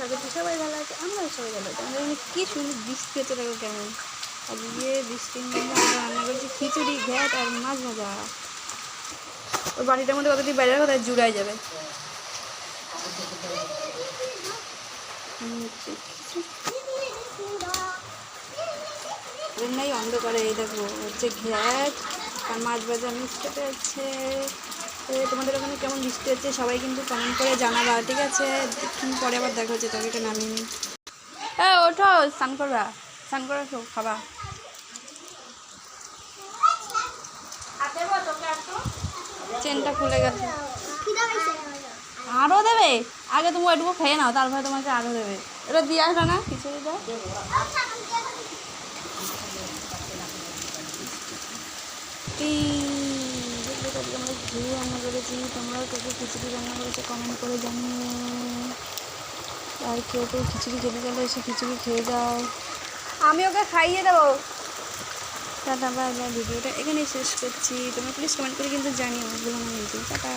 আশা করছি সবাই ভালো আছে, আমরাও সবাই ভালো আছি। আমাদের এখানে কী সুন্দর বৃষ্টি হচ্ছে, দেখো কেমন। আজকে বৃষ্টির মধ্যে আমরা রান্না করছি খিচুড়ি, ঘ্যাট আর মাছ ভাজা। ওই বাড়িটার মধ্যে কতটি বাইরে কোথায় জুড়াই যাবে। নাই অন্ধকারে এই দেখো হচ্ছে ঘ্যাট আর মাছ ভাজা মিক্স খেতে হচ্ছে। তো তোমাদের ওখানে কেমন বৃষ্টি হচ্ছে সবাই কিন্তু কমেন্ট করে জানাবা, ঠিক আছে? পরে আবার দেখা হচ্ছে, তরকারিটা নামিয়ে নিই। হ্যাঁ ওঠো, স্নান করবা, স্নান করে খাবা। চেনটা খুলে গেছে, আরও দেবে? আগে তুমি ওইটুকু খেয়ে নাও, তারপরে তোমাকে আরও দেবে। এটা দিয়ে আসবে না খিচুড়িটা? আমরা ঘি রান্না করেছি, তোমরাও কেউ খিচুড়ি রান্না করেছো কমেন্ট করে জানিও। আর কেউ কেউ খিচুড়ি খেতে গেলে এসে খিচুড়ি খেয়ে যাও, আমি ওকে খাইয়ে দেবো। Tata, bye bye. ভিডিওটা এখানেই শেষ করছি, তোমরা প্লিজ কমেন্ট করে কিন্তু জানিও, ভুলো না কিন্তু। টাটা।